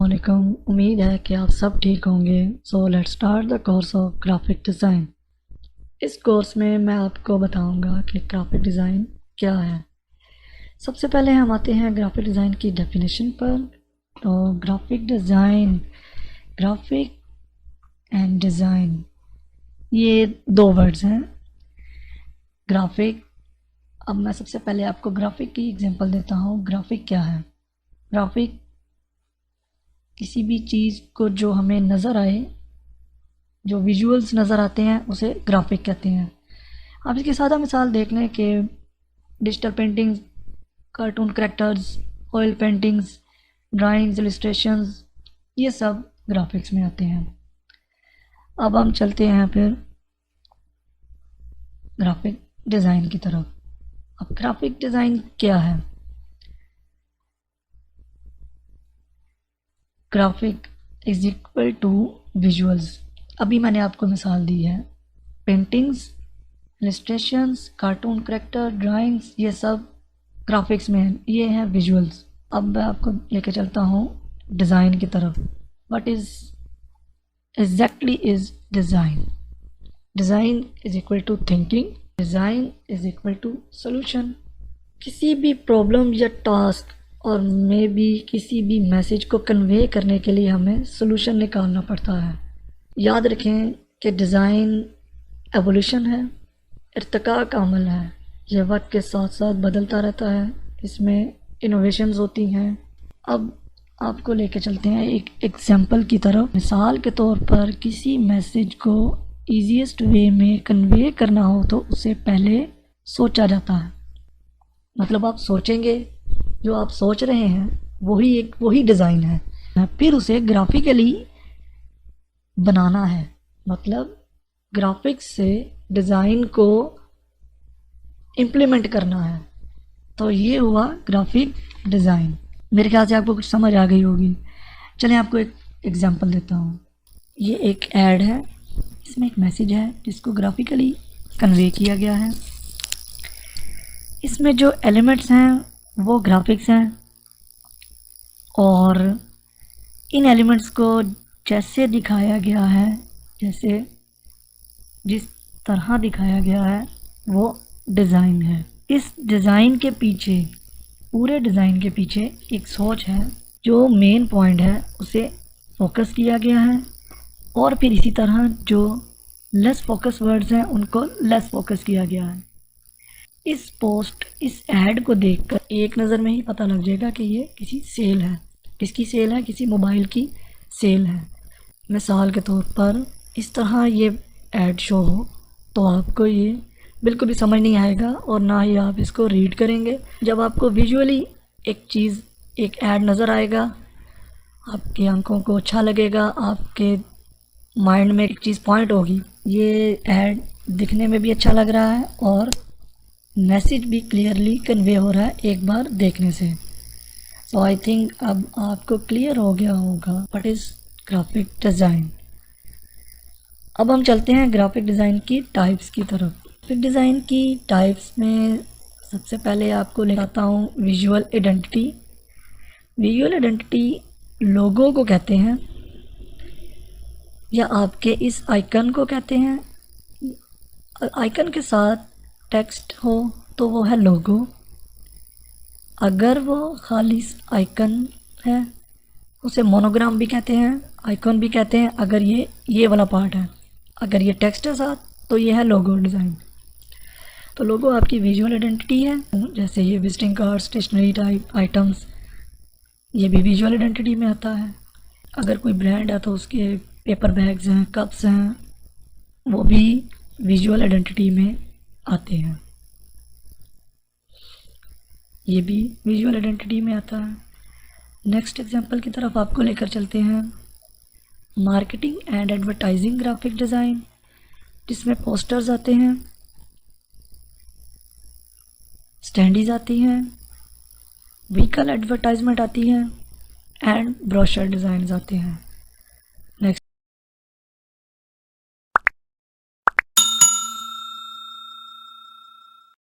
वालेकुम। उम्मीद है कि आप सब ठीक होंगे। So let's start the course of graphic design. इस कोर्स में मैं आपको बताऊंगा कि ग्राफिक डिज़ाइन क्या है। सबसे पहले हम आते हैं ग्राफिक डिज़ाइन की डेफिनेशन पर। तो graphic design, graphic and design, ये दो वर्ड्स हैं। ग्राफिक, अब मैं सबसे पहले आपको ग्राफिक की एग्जांपल देता हूँ। ग्राफिक क्या है? ग्राफिक किसी भी चीज़ को जो हमें नज़र आए, जो विजुअल्स नज़र आते हैं, उसे ग्राफिक कहते हैं। आप इसकी सादा मिसाल देख लें कि digital paintings, cartoon characters, oil paintings, drawings, illustrations, ये सब ग्राफिक्स में आते हैं। अब हम चलते हैं फिर ग्राफिक डिज़ाइन की तरफ। अब ग्राफिक डिज़ाइन क्या है? Graphic is equal to visuals. अभी मैंने आपको मिसाल दी है। Paintings, illustrations, cartoon character, drawings, ये सब ग्राफिक्स में हैं। ये हैं विजुअल्स। अब मैं आपको लेके चलता हूँ डिज़ाइन की तरफ। What is exactly is design? Design is equal to thinking. Design is equal to solution. किसी भी प्रॉब्लम या टास्क और मे बी किसी भी मैसेज को कन्वे करने के लिए हमें सोल्यूशन निकालना पड़ता है। याद रखें कि डिज़ाइन एवोल्यूशन है, इर्तिका का अमल है। यह वक्त के साथ साथ बदलता रहता है, इसमें इनोवेशंस होती हैं। अब आपको लेके चलते हैं एक एग्जांपल की तरफ। मिसाल के तौर पर किसी मैसेज को ईजीएस्ट वे में कन्वे करना हो तो उसे पहले सोचा जाता है। मतलब आप सोचेंगे, जो आप सोच रहे हैं वही डिज़ाइन है। फिर उसे ग्राफिकली बनाना है, मतलब ग्राफिक्स से डिज़ाइन को इम्प्लीमेंट करना है। तो ये हुआ ग्राफिक डिज़ाइन। मेरे ख्याल से आपको कुछ समझ आ गई होगी। चलें आपको एक एग्जांपल देता हूँ। ये एक ऐड है, इसमें एक मैसेज है जिसको ग्राफिकली कन्वे किया गया है। इसमें जो एलिमेंट्स हैं वो ग्राफिक्स हैं, और इन एलिमेंट्स को जैसे दिखाया गया है, जैसे जिस तरह दिखाया गया है, वो डिज़ाइन है। इस डिज़ाइन के पीछे, पूरे डिज़ाइन के पीछे एक सोच है। जो मेन पॉइंट है उसे फोकस किया गया है, और फिर इसी तरह जो लेस फोकस वर्ड्स हैं उनको लेस फोकस किया गया है। इस पोस्ट, इस ऐड को देखकर एक नज़र में ही पता लग जाएगा कि ये किसी सेल है। किसकी सेल है? किसी मोबाइल की सेल है। मिसाल के तौर पर इस तरह ये ऐड शो हो तो आपको ये बिल्कुल भी समझ नहीं आएगा, और ना ही आप इसको रीड करेंगे। जब आपको विजुअली एक चीज़, एक ऐड नज़र आएगा, आपकी आंखों को अच्छा लगेगा, आपके माइंड में एक चीज़ पॉइंट होगी, ये ऐड दिखने में भी अच्छा लग रहा है और मैसेज भी क्लियरली कन्वे हो रहा है एक बार देखने से। सो आई थिंक अब आपको क्लियर हो गया होगा व्हाट इज़ ग्राफिक डिज़ाइन। अब हम चलते हैं ग्राफिक डिज़ाइन की टाइप्स की तरफ। ग्राफिक डिज़ाइन की टाइप्स में सबसे पहले आपको लेकर हूँ विजुअल आइडेंटिटी। विजुअल आइडेंटिटी लोगो को कहते हैं, या आपके इस आइकन को कहते हैं। आइकन के साथ टेक्स्ट हो तो वो है लोगो। अगर वो खाली आइकन है उसे मोनोग्राम भी कहते हैं, आइकन भी कहते हैं। अगर ये वाला पार्ट है, अगर ये टेक्स्ट है साथ, तो ये है लोगो डिज़ाइन। तो लोगो आपकी विजुअल आइडेंटिटी है। जैसे ये visiting card, stationery type items, ये भी विजुअल आइडेंटिटी में आता है। अगर कोई ब्रांड है तो उसके पेपर बैग्स हैं, कप्स हैं, वो भी विजुअल आइडेंटिटी में आते हैं। ये भी विजुअल आइडेंटिटी में आता है। नेक्स्ट एग्जांपल की तरफ आपको लेकर चलते हैं। Marketing and advertising graphic design, जिसमें पोस्टर्स आते हैं, स्टैंडीज आती हैं, व्हीकल एडवर्टाइजमेंट आती हैं, एंड ब्रोशर डिज़ाइंस आते हैं।